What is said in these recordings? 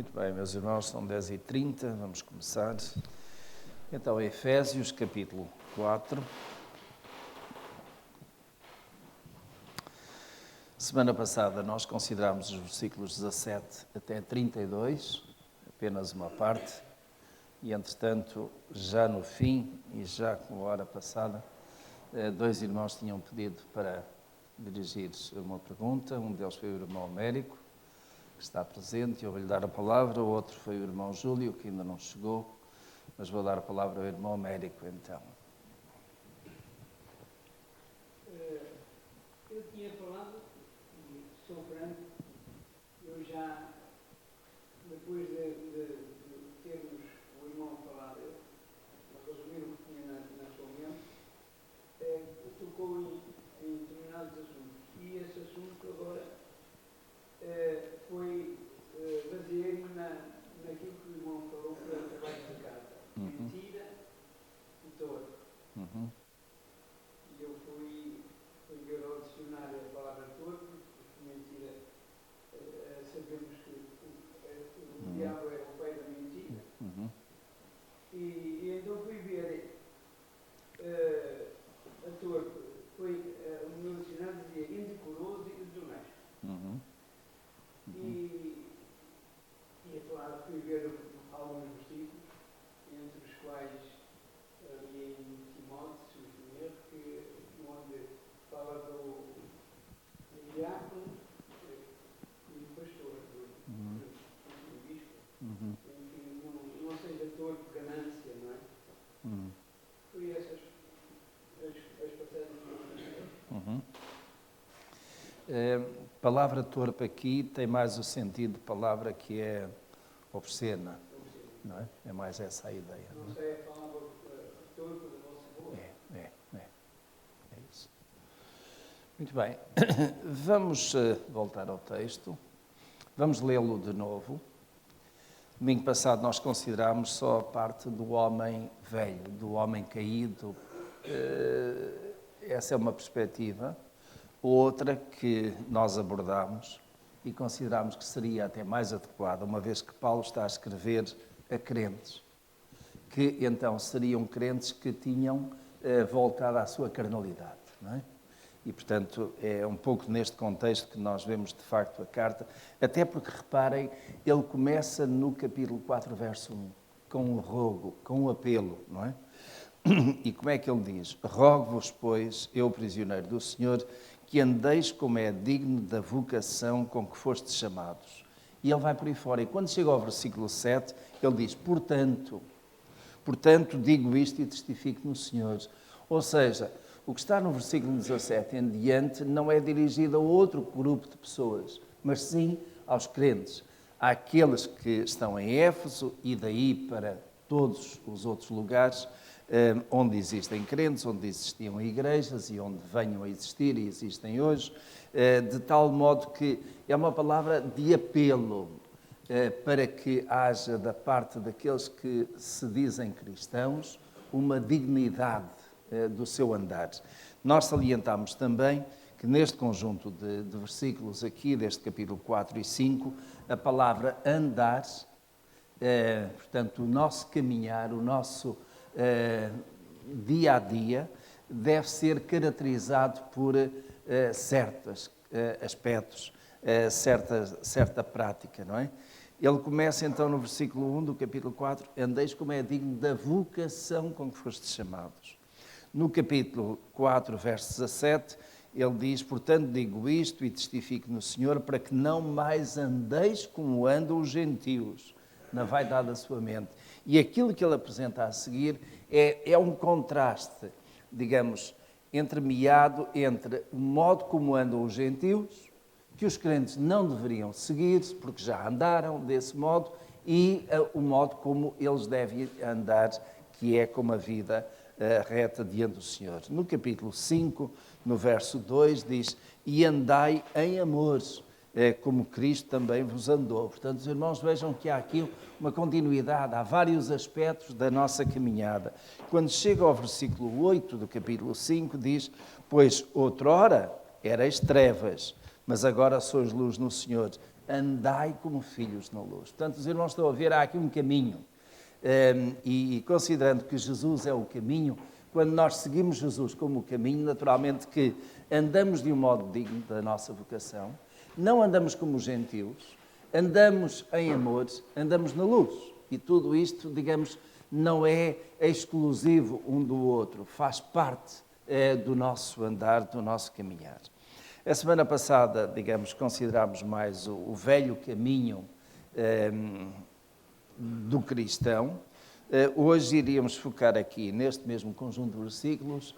Muito bem, meus irmãos, são 10h30, vamos começar. Então, Efésios, capítulo 4. Semana passada nós considerámos os versículos 17 até 32, apenas uma parte, e entretanto, já no fim e já com a hora passada, dois irmãos tinham pedido para dirigir uma pergunta. Um deles foi o irmão Américo, que está presente, e eu vou-lhe dar a palavra. O outro foi o irmão Júlio, que ainda não chegou, mas vou dar a palavra ao irmão Américo, então. Eu tinha falado, e sou franco, eu já, depois de termos o irmão falado, resumir o que tinha na sua mente, tocou em determinados assuntos. E esse assunto agora foi basear-me naquilo que o irmão falou para o trabalho da casa. Mentira e torto. E eu fui ver ao dicionário a palavra torto, porque mentira, sabemos que o diabo é o pai da mentira. E então fui ver a torto. O meu dicionário dizia indecoroso e desonesto. E é claro, fui ver alguns versículos, entre os quais ali em Timóteo, se não me erro, onde fala do diácono e do pastor, do bispo. Enfim, não seja torto, ganância, não é? Foi essas as passagens que eu Palavra torpe aqui tem mais o sentido de palavra que é obscena, não é? É mais essa a ideia. não sei a palavra torpe da vossa boca. É isso. Muito bem, vamos voltar ao texto, vamos lê-lo de novo. Domingo passado nós considerámos só a parte do homem velho, do homem caído. Essa é uma perspectiva. Outra que nós abordámos e considerámos que seria até mais adequada, uma vez que Paulo está a escrever a crentes, que então seriam crentes que tinham voltado à sua carnalidade, não é? E, portanto, é um pouco neste contexto que nós vemos, de facto, a carta, até porque, reparem, ele começa no capítulo 4, verso 1, com um rogo, com um apelo, não é? E como é que ele diz? Rogo-vos, pois, eu, prisioneiro do Senhor, que andeis como é digno da vocação com que fostes chamados. E ele vai por aí fora. E quando chega ao versículo 7, ele diz, portanto, digo isto e testifico no Senhor. Ou seja, o que está no versículo 17 em diante não é dirigido a outro grupo de pessoas, mas sim aos crentes, àqueles que estão em Éfeso e daí para todos os outros lugares onde existem crentes, onde existiam igrejas e onde venham a existir e existem hoje, de tal modo que é uma palavra de apelo para que haja da parte daqueles que se dizem cristãos uma dignidade do seu andar. Nós salientamos também que neste conjunto de versículos aqui, deste capítulo 4 e 5, a palavra andar, portanto, o nosso caminhar, o nosso dia a dia, deve ser caracterizado por certos aspectos, certa prática, não é? Ele começa então no versículo 1 do capítulo 4, andeis como é digno da vocação com que fostes chamados. No capítulo 4, verso 17, ele diz, portanto digo isto e testifico no Senhor, para que não mais andeis como andam os gentios, na vaidade da sua mente. E aquilo que ele apresenta a seguir é um contraste, digamos, entremeado entre o modo como andam os gentios, que os crentes não deveriam seguir, porque já andaram desse modo, e o modo como eles devem andar, que é como a vida reta diante do Senhor. No capítulo 5, no verso 2, diz, e andai em amor, como Cristo também vos andou. Portanto, os irmãos vejam que há aqui uma continuidade, há vários aspectos da nossa caminhada. Quando chega ao versículo 8 do capítulo 5, diz, pois outrora erais trevas, mas agora sois luz no Senhor. andai como filhos na luz. Portanto, os irmãos estão a ver, há aqui um caminho. E considerando que Jesus é o caminho, quando nós seguimos Jesus como o caminho, naturalmente que andamos de um modo digno da nossa vocação, não andamos como os gentios, andamos em amor, andamos na luz. E tudo isto, digamos, não é exclusivo um do outro, faz parte do nosso andar, do nosso caminhar. A semana passada, digamos, considerámos mais o velho caminho do cristão. Hoje iríamos focar aqui, neste mesmo conjunto de versículos,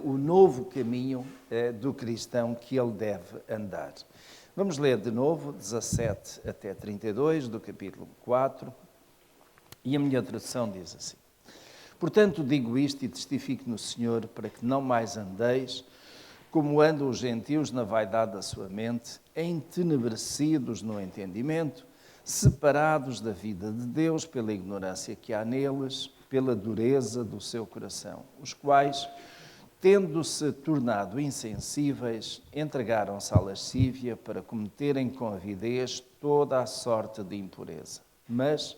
o novo caminho do cristão que ele deve andar. Vamos ler de novo, 17 até 32, do capítulo 4, e a minha tradução diz assim: Portanto, digo isto e testifico no Senhor, para que não mais andeis como andam os gentios na vaidade da sua mente, entenebrecidos no entendimento, separados da vida de Deus pela ignorância que há neles, pela dureza do seu coração, os quais, tendo-se tornado insensíveis, entregaram-se à lascívia para cometerem com avidez toda a sorte de impureza. Mas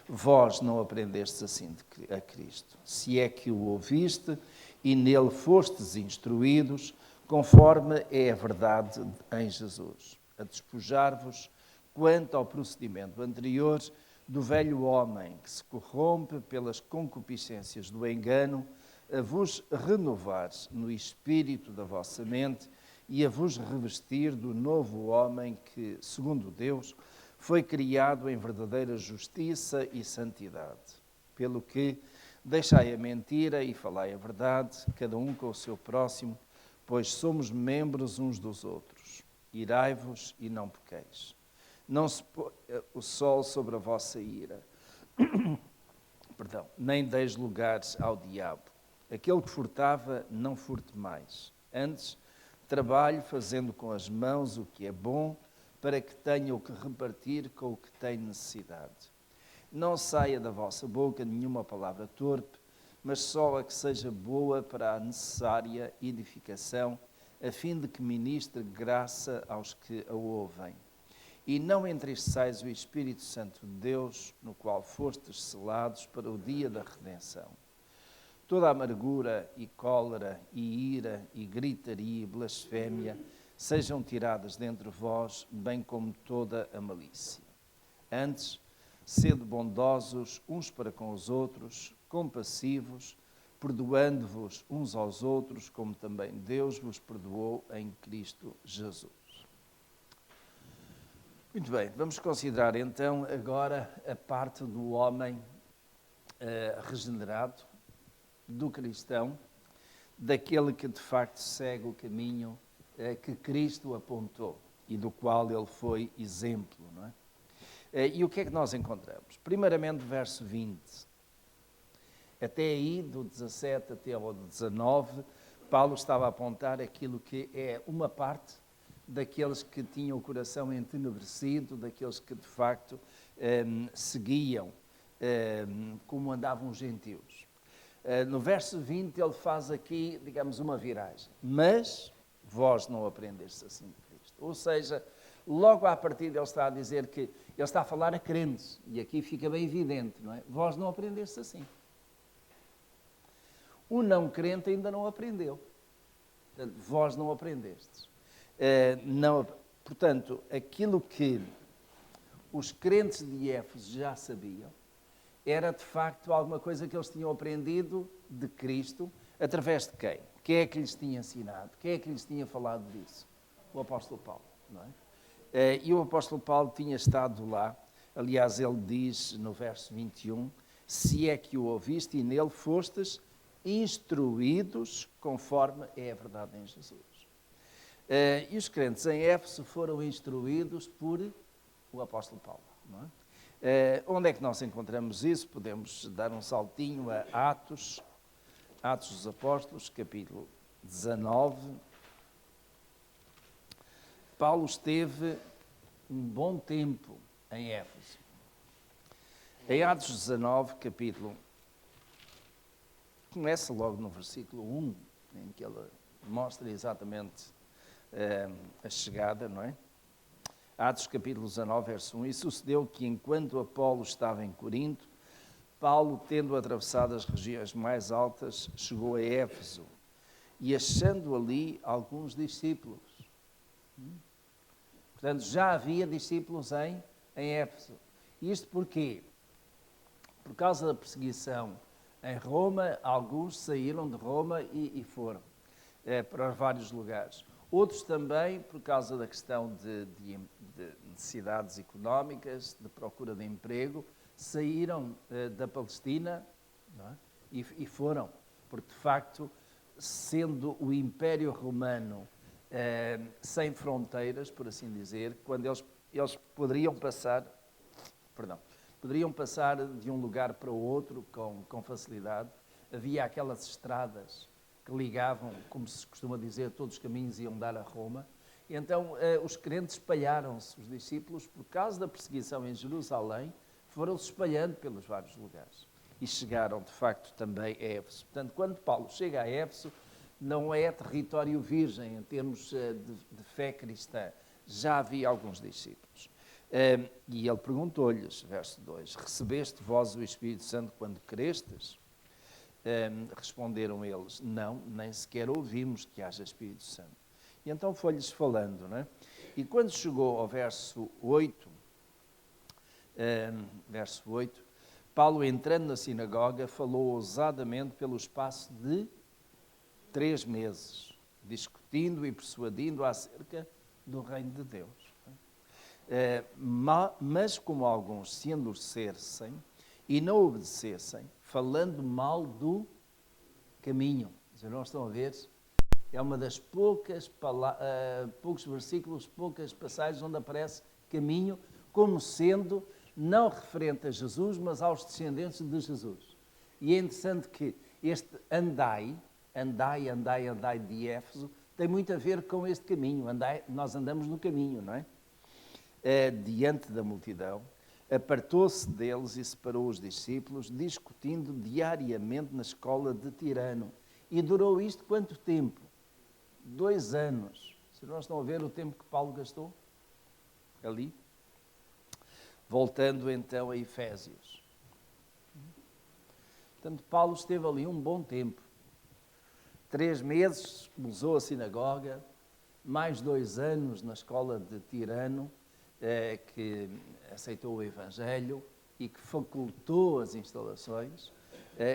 vós não aprendestes assim a Cristo, se é que o ouviste e nele fostes instruídos, conforme é a verdade em Jesus, a despojar-vos, quanto ao procedimento anterior, do velho homem que se corrompe pelas concupiscências do engano, a vos renovar no espírito da vossa mente e a vos revestir do novo homem que, segundo Deus, foi criado em verdadeira justiça e santidade. Pelo que, deixai a mentira e falai a verdade, cada um com o seu próximo, pois somos membros uns dos outros. Irai-vos e não pequeis. Não se põe o sol sobre a vossa ira. Nem deis lugares ao diabo. Aquele que furtava, não furte mais. Antes, trabalhe fazendo com as mãos o que é bom, para que tenha o que repartir com o que tem necessidade. Não saia da vossa boca nenhuma palavra torpe, mas só a que seja boa para a necessária edificação, a fim de que ministre graça aos que a ouvem. E não entristeçais o Espírito Santo de Deus, no qual fostes selados para o dia da redenção. Toda amargura e cólera e ira e gritaria e blasfémia sejam tiradas dentre vós, bem como toda a malícia. Antes, sede bondosos uns para com os outros, compassivos, perdoando-vos uns aos outros, como também Deus vos perdoou em Cristo Jesus. Muito bem, vamos considerar então agora a parte do homem regenerado, do cristão, daquele que de facto segue o caminho que Cristo apontou e do qual ele foi exemplo, não é? E o que é que nós encontramos? Primeiramente, verso 20. Até aí, do 17 até ao 19, Paulo estava a apontar aquilo que é uma parte daqueles que tinham o coração entenebrecido, daqueles que de facto seguiam como andavam os gentios. No verso 20 ele faz aqui, digamos, uma viragem. Mas vós não aprendestes assim de Cristo. Ou seja, logo à partida ele está a dizer que ele está a falar a crentes. E aqui fica bem evidente, não é? Vós não aprendestes assim. O não crente ainda não aprendeu. Portanto, vós não aprendestes. Portanto, aquilo que os crentes de Éfeso já sabiam era de facto alguma coisa que eles tinham aprendido de Cristo, através de quem? Quem é que lhes tinha ensinado? Quem é que lhes tinha falado disso? O apóstolo Paulo, não é? E o apóstolo Paulo tinha estado lá, aliás ele diz no verso 21, se é que o ouviste e nele fostes instruídos conforme é a verdade em Jesus. E os crentes em Éfeso foram instruídos por o apóstolo Paulo, não é? Onde é que nós encontramos isso? Podemos dar um saltinho a Atos dos Apóstolos, capítulo 19. Paulo esteve um bom tempo em Éfeso. Em Atos 19, capítulo, começa logo no versículo 1, em que ele mostra exatamente a chegada, não é? Atos capítulo 19, verso 1. E sucedeu que, enquanto Apolo estava em Corinto, Paulo, tendo atravessado as regiões mais altas, chegou a Éfeso e achando ali alguns discípulos. Portanto, já havia discípulos em Éfeso. Isto porquê? Por causa da perseguição em Roma, alguns saíram de Roma e foram para vários lugares. Outros também, por causa da questão de necessidades económicas, de procura de emprego, saíram da Palestina, não é? E foram, porque de facto, sendo o Império Romano sem fronteiras, por assim dizer, quando eles poderiam passar de um lugar para o outro com facilidade. Havia aquelas estradas que ligavam, como se costuma dizer, todos os caminhos iam dar a Roma. E então os crentes espalharam-se, os discípulos, por causa da perseguição em Jerusalém, foram-se espalhando pelos vários lugares. E chegaram, de facto, também a Éfeso. Portanto, quando Paulo chega a Éfeso, não é território virgem em termos de fé cristã. Já havia alguns discípulos. E ele perguntou-lhes, verso 2, recebeste vós o Espírito Santo quando crestes? Responderam eles, não, nem sequer ouvimos que haja Espírito Santo. E então foi-lhes falando, não é? E quando chegou ao verso 8, Paulo, entrando na sinagoga, falou ousadamente pelo espaço de 3 meses, discutindo e persuadindo acerca do reino de Deus. Mas como alguns se endurecessem e não obedecessem, falando mal do caminho. Vocês não estão a ver? É uma das poucos versículos, poucas passagens onde aparece caminho como sendo não referente a Jesus, mas aos descendentes de Jesus. E é interessante que este andai de Éfeso tem muito a ver com este caminho. Nós andamos no caminho, não é? Diante da multidão, apartou-se deles e separou os discípulos, discutindo diariamente na escola de Tirano. E durou isto quanto tempo? 2 anos. Vocês não estão a ver o tempo que Paulo gastou ali? Voltando então a Efésios. Portanto, Paulo esteve ali um bom tempo. 3 meses, usou a sinagoga, mais 2 anos na escola de Tirano, que aceitou o Evangelho e que facultou as instalações.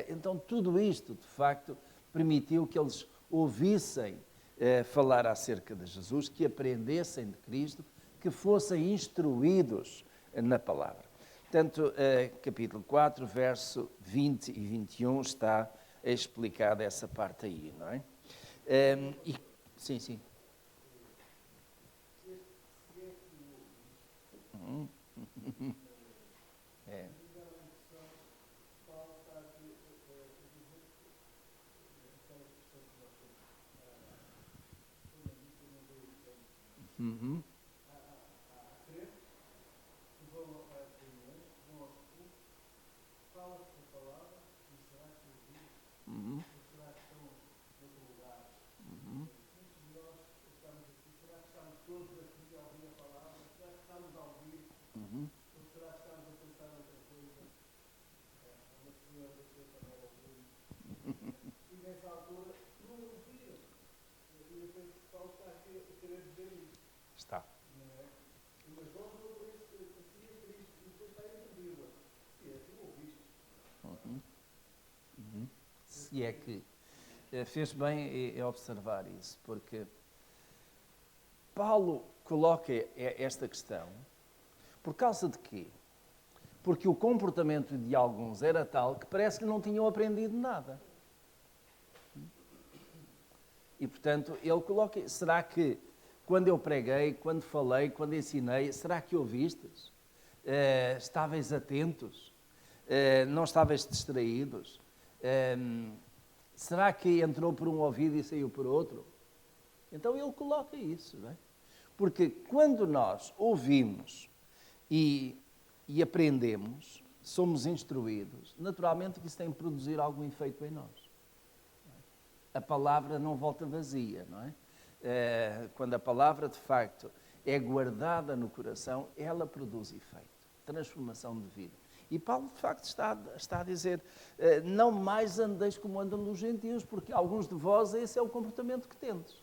Então, tudo isto, de facto, permitiu que eles ouvissem falar acerca de Jesus, que aprendessem de Cristo, que fossem instruídos na palavra. Portanto, capítulo 4, verso 20 e 21 está explicada essa parte aí, não é? Sim. É. Uhum. Uhum. Uhum. Uhum. E nessa altura não ouviram. E eu penso que Paulo está a querer dizer isso. Está. Não é? Mas vamos ouvir se é Cristo. E depois está entre vírgula. Se é, tu ouviste. Uhum. Uhum. Se é que fez bem em observar isso, porque Paulo coloca esta questão por causa de quê? Porque o comportamento de alguns era tal que parece que não tinham aprendido nada. E, portanto, ele coloca, será que quando eu preguei, quando falei, quando ensinei, será que ouvistes? Estáveis atentos? Não estáveis distraídos? Será que entrou por um ouvido e saiu por outro? Então ele coloca isso, não é? Porque quando nós ouvimos e aprendemos, somos instruídos, naturalmente que isso tem que produzir algum efeito em nós. A palavra não volta vazia, não é? Quando a palavra, de facto, é guardada no coração, ela produz efeito, transformação de vida. E Paulo, de facto, está a dizer, não mais andeis como andam os gentios, porque alguns de vós esse é o comportamento que tendes.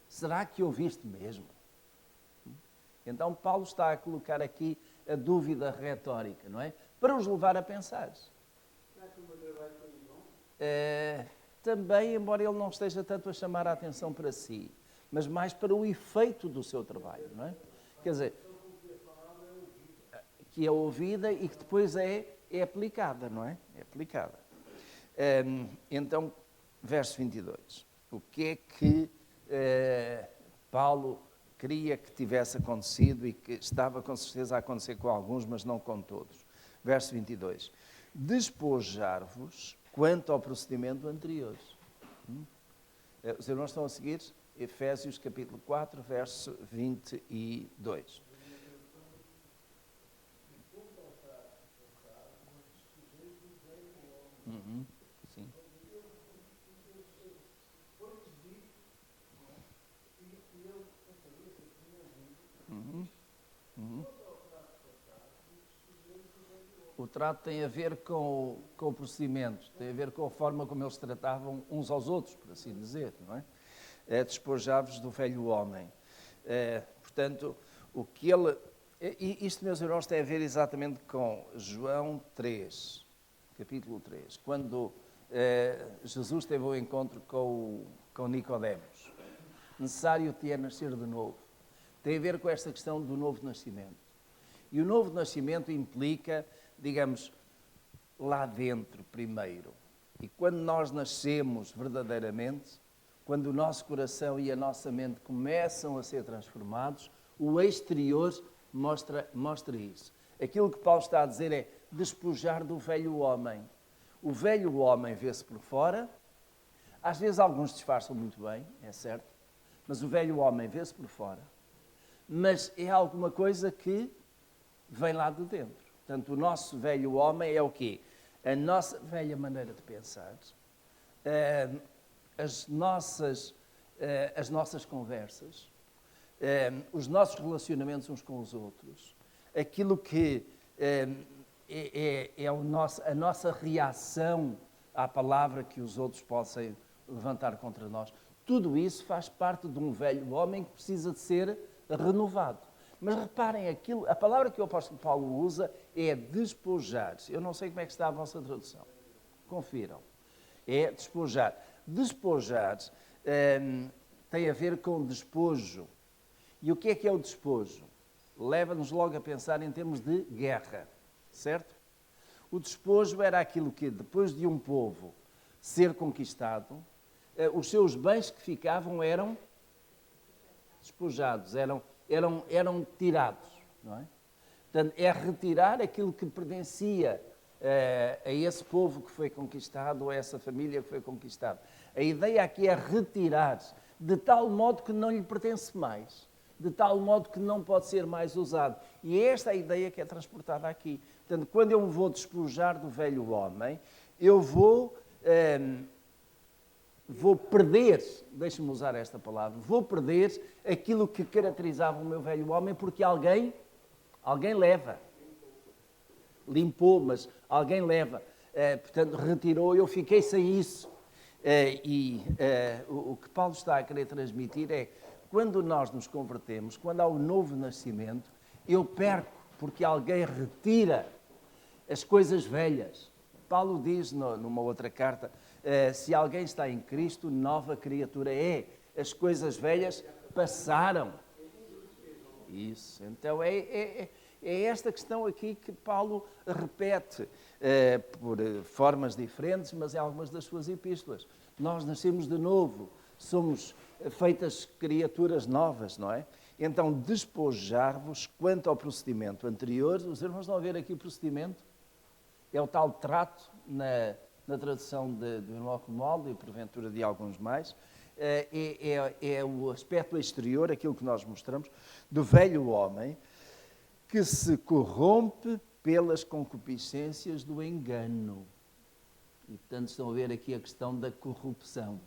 Será que ouviste mesmo? Então Paulo está a colocar aqui a dúvida retórica, não é? Para os levar a pensar. Será que o meu trabalho foi bom? Também, embora ele não esteja tanto a chamar a atenção para si, mas mais para o efeito do seu trabalho, não é? Quer dizer, que é ouvida e que depois é aplicada, não é? É aplicada. Então, verso 22. O que é que Paulo queria que tivesse acontecido e que estava com certeza a acontecer com alguns, mas não com todos? Verso 22. Despojar-vos quanto ao procedimento anterior. Os irmãos estão a seguir? Efésios capítulo 4, verso 22. Sim. O trato tem a ver com o procedimento, tem a ver com a forma como eles tratavam uns aos outros, por assim dizer, não é? Despojar-vos do velho homem. Portanto, o que ele... Isto, meus irmãos, tem a ver exatamente com João 3, capítulo 3, quando Jesus teve o encontro com Nicodemos. Necessário te é nascer de novo. Tem a ver com esta questão do novo nascimento. E o novo nascimento implica, digamos, lá dentro primeiro. E quando nós nascemos verdadeiramente, quando o nosso coração e a nossa mente começam a ser transformados, o exterior mostra isso. Aquilo que Paulo está a dizer é despojar do velho homem. O velho homem vê-se por fora, às vezes alguns disfarçam muito bem, é certo, mas o velho homem vê-se por fora, mas é alguma coisa que vem lá de dentro. Portanto, o nosso velho homem é o quê? A nossa velha maneira de pensar, as nossas conversas, os nossos relacionamentos uns com os outros, aquilo que é a nossa reação à palavra que os outros possam levantar contra nós. Tudo isso faz parte de um velho homem que precisa de ser renovado. Mas reparem, a palavra que o apóstolo Paulo usa é despojar. Eu não sei como é que está a vossa tradução. Confiram. É despojar. Despojar tem a ver com despojo. E o que é o despojo? Leva-nos logo a pensar em termos de guerra, certo? O despojo era aquilo que, depois de um povo ser conquistado, os seus bens que ficavam eram despojados, eram tirados, não é? Portanto, é retirar aquilo que pertencia a esse povo que foi conquistado, ou a essa família que foi conquistada. A ideia aqui é retirar, de tal modo que não lhe pertence mais, de tal modo que não pode ser mais usado. E é esta a ideia que é transportada aqui. Portanto, quando eu me vou despojar do velho homem, eu vou perder, deixe-me usar esta palavra, vou perder aquilo que caracterizava o meu velho homem, porque alguém leva. Limpou, mas alguém leva. Portanto, retirou, eu fiquei sem isso. O que Paulo está a querer transmitir é, quando nós nos convertemos, quando há o novo nascimento, eu perco, porque alguém retira as coisas velhas. Paulo diz numa outra carta, se alguém está em Cristo, nova criatura é. As coisas velhas passaram. Isso. Então é esta questão aqui que Paulo repete por formas diferentes, mas em algumas das suas epístolas. Nós nascemos de novo, somos feitas criaturas novas, não é? Então, despojar-vos quanto ao procedimento anterior. Os irmãos vão ver aqui o procedimento. É o tal trato, na tradução do irmão Romualdo e porventura de alguns mais. É o aspecto exterior, aquilo que nós mostramos, do velho homem que se corrompe pelas concupiscências do engano. E, portanto, estão a ver aqui a questão da corrupção.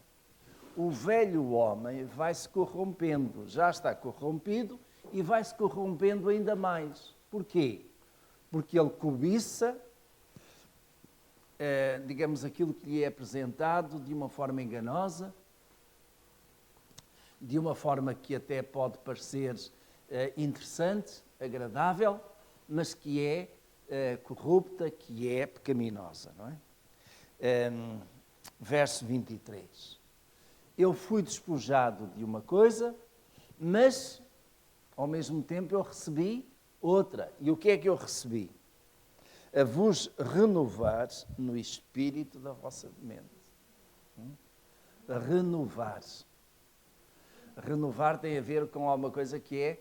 o velho homem vai se corrompendo, já está corrompido e vai se corrompendo ainda mais. Porquê? Porque ele cobiça, digamos, aquilo que lhe é apresentado de uma forma enganosa, de uma forma que até pode parecer interessante, agradável, mas que é corrupta, que é pecaminosa, não é? Verso 23. Eu fui despojado de uma coisa, mas, ao mesmo tempo, eu recebi outra. E o que é que eu recebi? A vos renovar no espírito da vossa mente. Renovar. Renovar tem a ver com alguma coisa que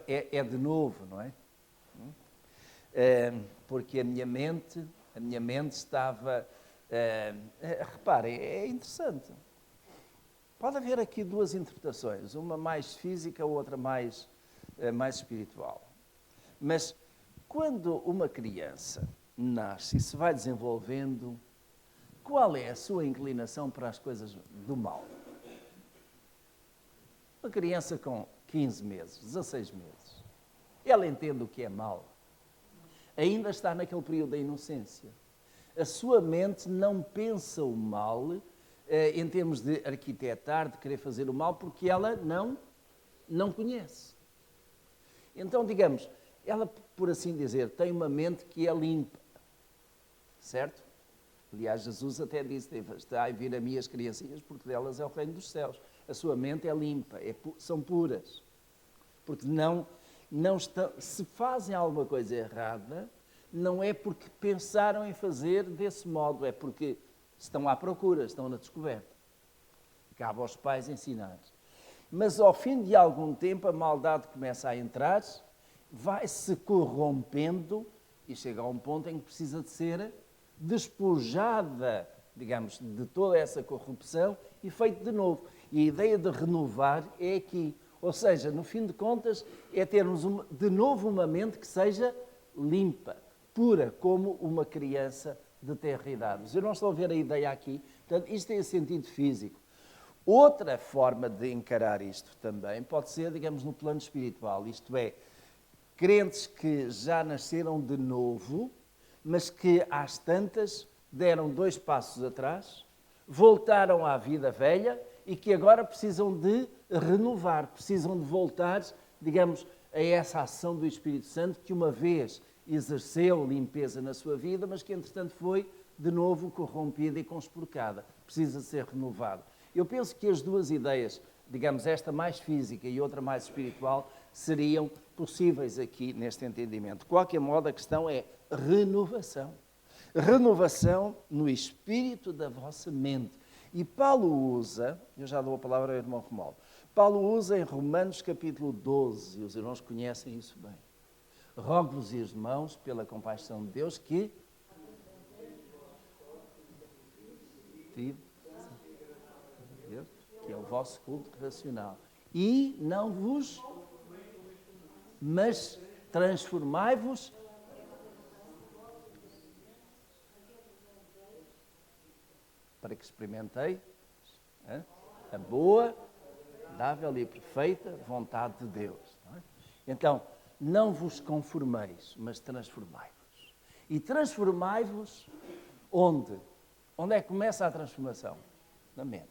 é de novo, não é? Porque a minha mente estava... reparem, é interessante. Pode haver aqui duas interpretações, uma mais física, outra mais espiritual. Mas quando uma criança nasce e se vai desenvolvendo, qual é a sua inclinação para as coisas do mal? Uma criança com 15 meses, 16 meses, ela entende o que é mal. Ainda está naquele período da inocência. A sua mente não pensa o mal em termos de arquitetar, de querer fazer o mal, porque ela não conhece. Então, digamos, ela, por assim dizer, tem uma mente que é limpa, certo? Aliás, Jesus até disse, está a vir a mim as criancinhas, porque delas é o reino dos céus. A sua mente é limpa, são puras. Porque não estão, se fazem alguma coisa errada, não é porque pensaram em fazer desse modo, é porque estão à procura, estão na descoberta. Cabe aos pais ensinar. Mas ao fim de algum tempo a maldade começa a entrar, vai-se corrompendo e chega a um ponto em que precisa de ser despojada, digamos, de toda essa corrupção e feito de novo. E a ideia de renovar é aqui. Ou seja, no fim de contas, é termos de novo uma mente que seja limpa, pura, como uma criança de terra idade. Vocês não estão a ver a ideia aqui? Portanto, isto tem sentido físico. Outra forma de encarar isto também pode ser, digamos, no plano espiritual. Isto é, crentes que já nasceram de novo, mas que às tantas deram 2 passos atrás, voltaram à vida velha e que agora precisam de renovar, precisam de voltar, digamos, a essa ação do Espírito Santo que uma vez exerceu limpeza na sua vida, mas que entretanto foi de novo corrompida e conspurcada. Precisa ser renovado. Eu penso que as duas ideias, digamos, esta mais física e outra mais espiritual, seriam possíveis aqui neste entendimento. De qualquer modo, a questão é renovação. Renovação no espírito da vossa mente. E Paulo usa, eu já dou a palavra ao irmão Romualdo, Paulo usa em Romanos capítulo 12, e os irmãos conhecem isso bem. Rogo-vos, irmãos, pela compaixão de Deus, que é o vosso culto racional. E não vos, mas transformai-vos para que experimentei a boa, agradável e perfeita vontade de Deus. Não é? Então, não vos conformeis, mas transformai-vos. E transformai-vos onde? Onde é que começa a transformação? Na mente.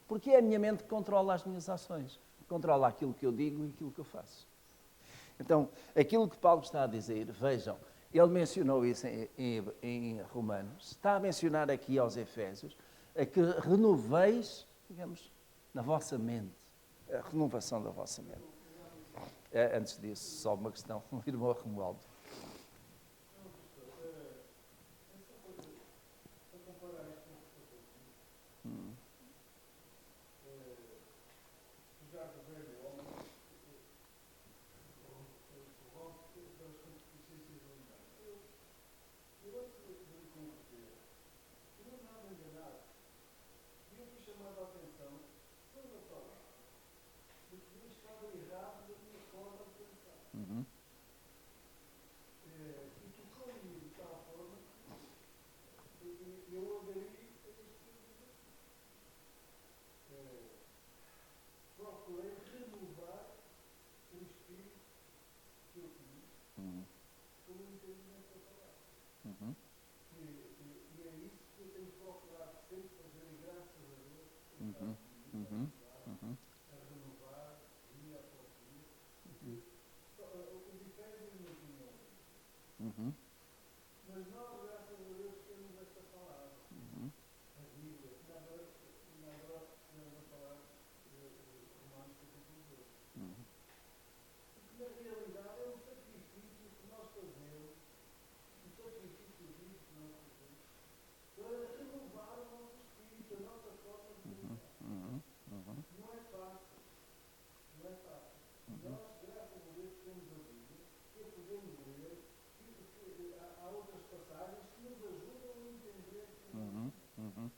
Porque é a minha mente que controla as minhas ações, controla aquilo que eu digo e aquilo que eu faço. Então, aquilo que Paulo está a dizer, vejam, ele mencionou isso em Romanos, está a mencionar aqui aos Efésios, a que renoveis, digamos, na vossa mente, a renovação da vossa mente. Antes disso, só uma questão, o irmão Romualdo. passagens que nos ajudam a entender Uhum. Uhum.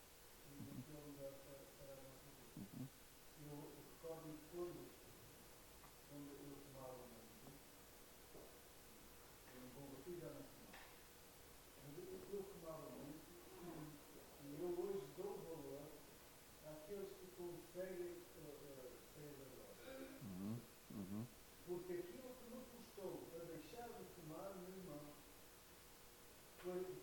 aquilo para a nossa vida. Eu recordo que quando eu tomava muito, eu não vou aqui já não fumava, mas eu fumava muito e eu hoje dou valor àqueles que conseguem sair da droga. Uhum. Uhum. Porque aquilo que me custou a deixar de fumar, meu irmão, foi um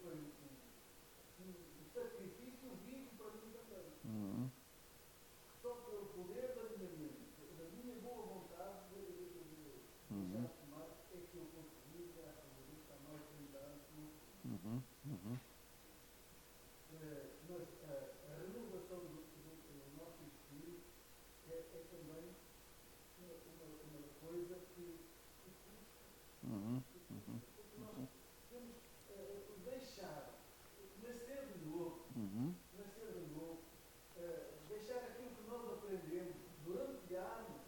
sacrifício vivo para mim também. Uhum. Só pelo poder da minha mente, da minha boa vontade de deixar Uhum. de fumar, é que eu consegui, graças a Deus, há mais de 30 anos que não fumo. Uhum. Uhum. Mas a renovação do nosso espírito é também uma coisa que custa. Uhum. Uhum. Porque nós temos deixar, nascer de novo, Uhum. deixar aquilo que nós aprendemos durante anos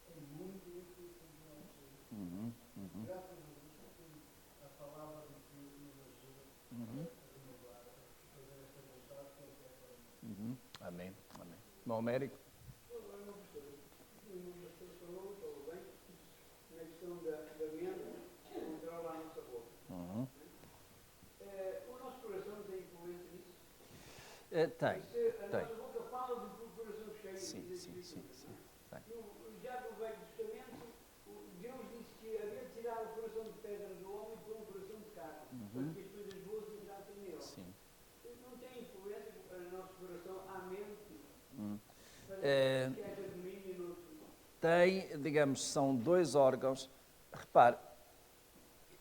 é muito difícil de nós fazer. Uhum. Uhum. Graças a Deus, temos a palavra de que nos ajuda Uhum. a renovar, a fazer esta vontade que Ele quer para nós. Uhum. Amém. Amém. Bom, Américo? Agora não gostei. O pastor falou bem, na questão da mente, controla a nossa boca. Uhum. O nosso coração tem influência nisso? Tem. A Tem. nossa boca fala do que o coração cheio Sim, diz sim, aquilo sim, tudo, sim. não Tem. é? Já no Velho Testamento, Deus disse que havia de tirar o coração de pedra do homem e pôr um coração de carne, para Uhum. que as coisas boas entrassem nele. Sim. Não tem influência para o nosso coração à mente, Uhum. para que haja domínio no outro. Tem, digamos, são dois órgãos. Repare,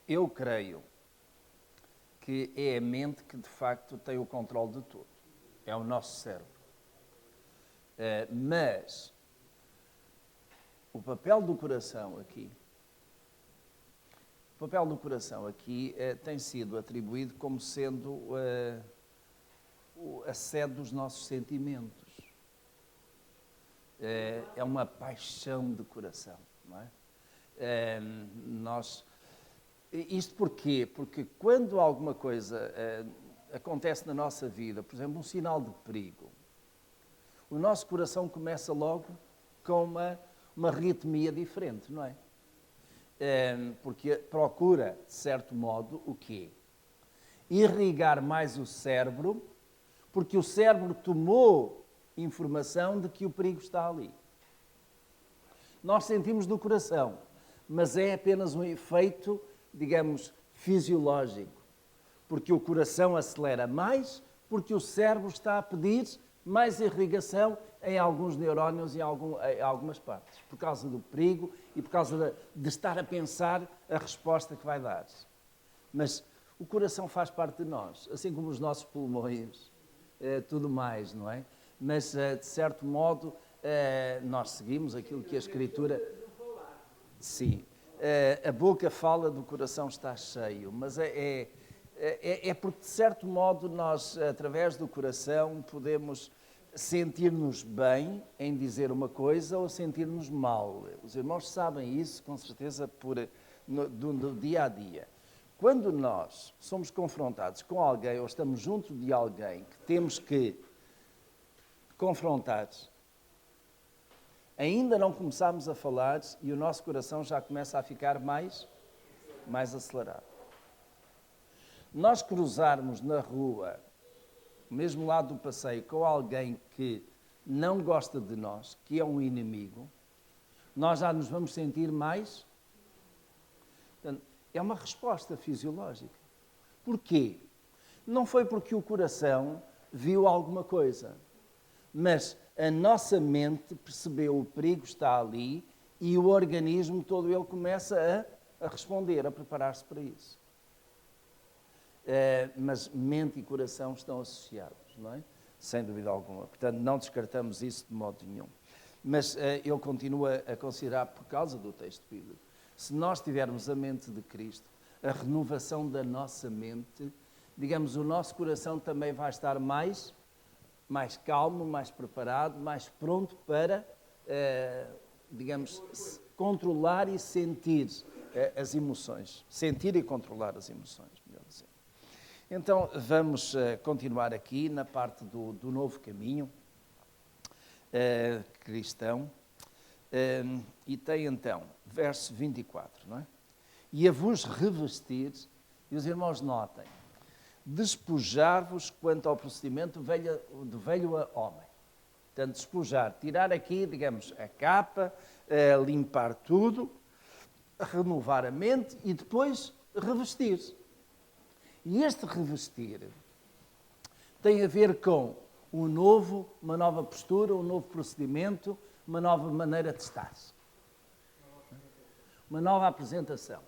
eu creio que é a mente que de facto tem o controle de tudo. É o nosso cérebro. Mas o papel do coração aqui, tem sido atribuído como sendo a sede dos nossos sentimentos. É uma paixão de coração, não é? Isto porquê? Porque quando alguma coisa acontece na nossa vida, por exemplo, um sinal de perigo, o nosso coração começa logo com uma ritmia diferente, não é? Porque procura, de certo modo, o quê? Irrigar mais o cérebro, porque o cérebro tomou informação de que o perigo está ali. Nós sentimos no coração, mas é apenas um efeito, digamos, fisiológico, porque o coração acelera mais, porque o cérebro está a pedir mais irrigação em alguns neurónios e em algumas partes, por causa do perigo e por causa de estar a pensar a resposta que vai dar. Mas o coração faz parte de nós, assim como os nossos pulmões, tudo mais, não é? Mas, de certo modo, nós seguimos aquilo que a Escritura... Sim, a boca fala do coração está cheio, mas é porque, de certo modo, nós, através do coração, podemos sentir-nos bem em dizer uma coisa ou sentir-nos mal. Os irmãos sabem isso, com certeza, do dia a dia. Quando nós somos confrontados com alguém ou estamos junto de alguém que temos que confrontar, ainda não começámos a falar e o nosso coração já começa a ficar mais acelerado. Nós cruzarmos na rua, mesmo lado do passeio, com alguém que não gosta de nós, que é um inimigo, nós já nos vamos sentir mais... Portanto, é uma resposta fisiológica. Porquê? Não foi porque o coração viu alguma coisa, mas a nossa mente percebeu o perigo está ali e o organismo todo ele começa a responder, a preparar-se para isso. Mas mente e coração estão associados, não é? Sem dúvida alguma. Portanto, não descartamos isso de modo nenhum. Mas eu continuo a considerar, por causa do texto bíblico, se nós tivermos a mente de Cristo, a renovação da nossa mente, digamos, o nosso coração também vai estar mais calmo, mais preparado, mais pronto para, digamos, controlar e sentir as emoções. Sentir e controlar as emoções, melhor dizer. Então, vamos continuar aqui na parte do novo caminho cristão. E tem então, verso 24, não é? E a vos revestir, e os irmãos notem, despojar-vos quanto ao procedimento do velho homem. Portanto, despojar, tirar aqui, digamos, a capa, limpar tudo, renovar a mente e depois revestir. E este revestir tem a ver com uma nova postura, um novo procedimento, uma nova maneira de estar. Uma nova apresentação.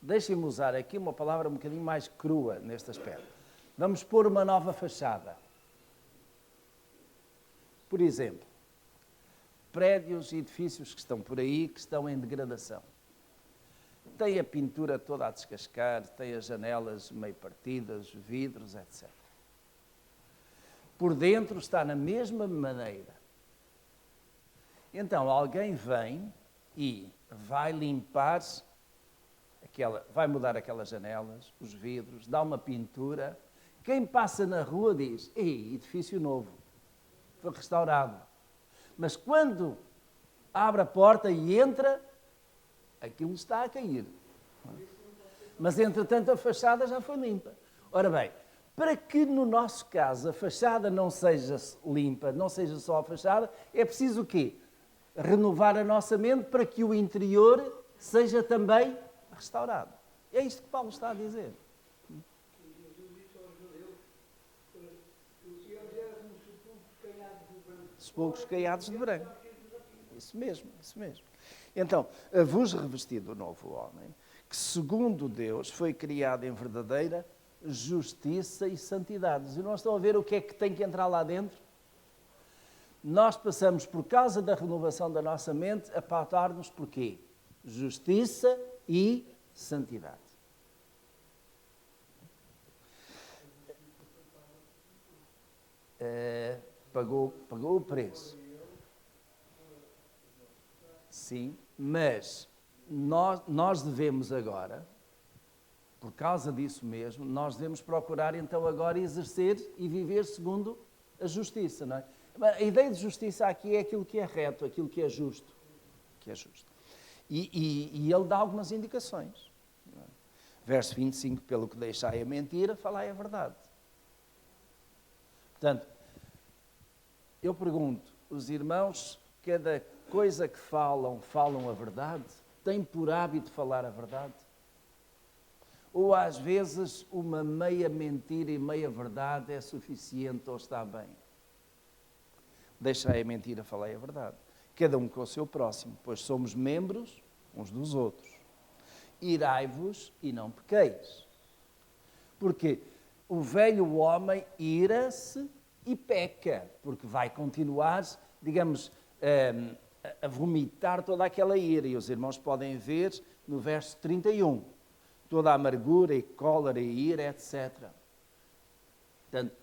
Deixem-me usar aqui uma palavra um bocadinho mais crua neste aspecto. Vamos pôr uma nova fachada. Por exemplo, prédios e edifícios que estão por aí, que estão em degradação. Tem a pintura toda a descascar, tem as janelas meio partidas, vidros, etc. Por dentro está na mesma maneira. Então, alguém vem e vai limpar vai mudar aquelas janelas, os vidros, dá uma pintura. Quem passa na rua diz, ei, edifício novo, foi restaurado. Mas quando abre a porta e entra, aquilo está a cair. Mas, entretanto, a fachada já foi limpa. Ora bem, para que no nosso caso a fachada não seja limpa, não seja só a fachada, é preciso o quê? Renovar a nossa mente para que o interior seja também restaurado. É isto que Paulo está a dizer. Jesus disse aos judeus, os senhores eram uns sepulcros caiados de branco. Sepulcros caiados de branco. Isso mesmo, isso mesmo. Então, vos revestido do novo homem, que segundo Deus foi criado em verdadeira justiça e santidade. Os irmãos estão a ver o que é que tem que entrar lá dentro? Nós passamos, por causa da renovação da nossa mente, a pautar-nos por quê? Justiça e santidade. Pagou o preço. Sim, mas nós devemos agora, por causa disso mesmo, nós devemos procurar então agora exercer e viver segundo a justiça, não é? A ideia de justiça aqui é aquilo que é reto, aquilo que é justo. E ele dá algumas indicações. Verso 25, pelo que deixai a mentira, falai a verdade. Portanto, eu pergunto, os irmãos, cada coisa que falam a verdade? Têm por hábito falar a verdade? Ou às vezes uma meia mentira e meia verdade é suficiente ou está bem? Deixai a mentira, falai a verdade. Cada um com o seu próximo, pois somos membros uns dos outros. Irai-vos e não pequeis. Porque o velho homem ira-se e peca, porque vai continuar, digamos, a vomitar toda aquela ira. E os irmãos podem ver no verso 31, toda a amargura e cólera e ira, etc. Portanto,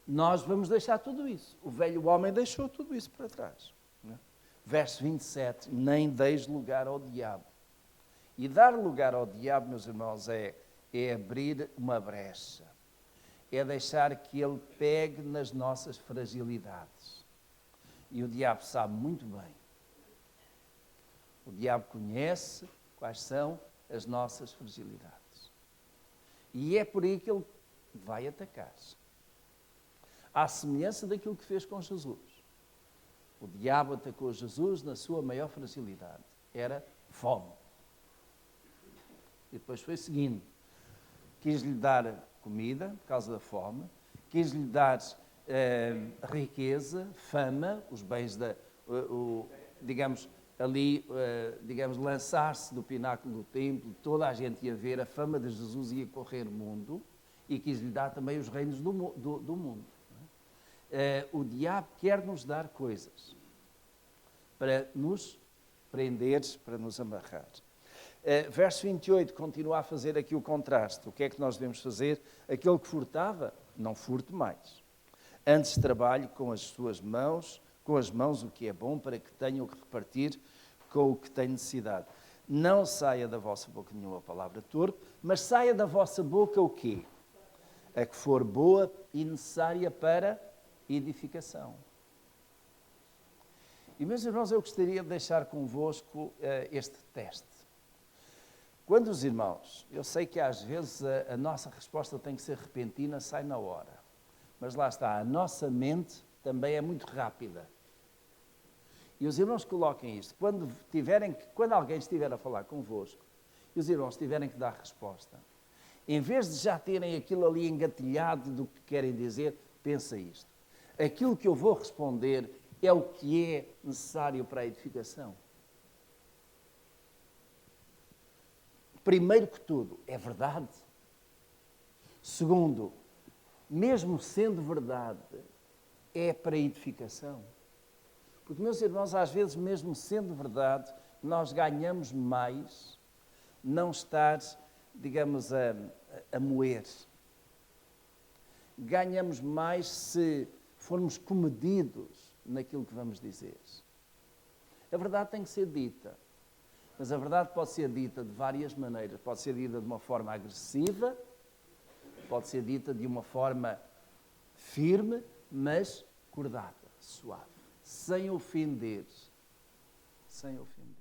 nós vamos deixar tudo isso. O velho homem deixou tudo isso para trás. Não é? Verso 27, nem deis lugar ao diabo. E dar lugar ao diabo, meus irmãos, é abrir uma brecha. É deixar que ele pegue nas nossas fragilidades. E o diabo sabe muito bem. O diabo conhece quais são as nossas fragilidades. E é por aí que ele vai atacar. À semelhança daquilo que fez com Jesus. O diabo atacou Jesus na sua maior fragilidade. Era fome. E depois foi seguindo. Quis-lhe dar comida, por causa da fome. Quis-lhe dar riqueza, fama, os bens digamos, lançar-se do pináculo do templo, toda a gente ia ver, a fama de Jesus ia correr o mundo, e quis-lhe dar também os reinos do mundo. O diabo quer nos dar coisas para nos prender, para nos amarrar. Verso 28 continua a fazer aqui o contraste. O que é que nós devemos fazer? Aquele que furtava, não furte mais. Antes trabalhe com as suas mãos, com as mãos o que é bom, para que tenham que repartir com o que tem necessidade. Não saia da vossa boca nenhuma palavra torpe, mas saia da vossa boca o quê? a que for boa e necessária para edificação. E, meus irmãos, eu gostaria de deixar convosco este teste. Quando os irmãos, eu sei que às vezes a nossa resposta tem que ser repentina, sai na hora. Mas lá está, a nossa mente também é muito rápida. E os irmãos coloquem isto. Quando alguém estiver a falar convosco, e os irmãos tiverem que dar resposta, em vez de já terem aquilo ali engatilhado do que querem dizer, pensa isto. Aquilo que eu vou responder é o que é necessário para a edificação. Primeiro que tudo, é verdade. Segundo, mesmo sendo verdade, é para a edificação. Porque, meus irmãos, às vezes, mesmo sendo verdade, nós ganhamos mais não estar, digamos, a moer. Ganhamos mais se formos comedidos naquilo que vamos dizer. A verdade tem que ser dita. Mas a verdade pode ser dita de várias maneiras. Pode ser dita de uma forma agressiva, pode ser dita de uma forma firme, mas cordada, suave, sem ofender. Sem ofender.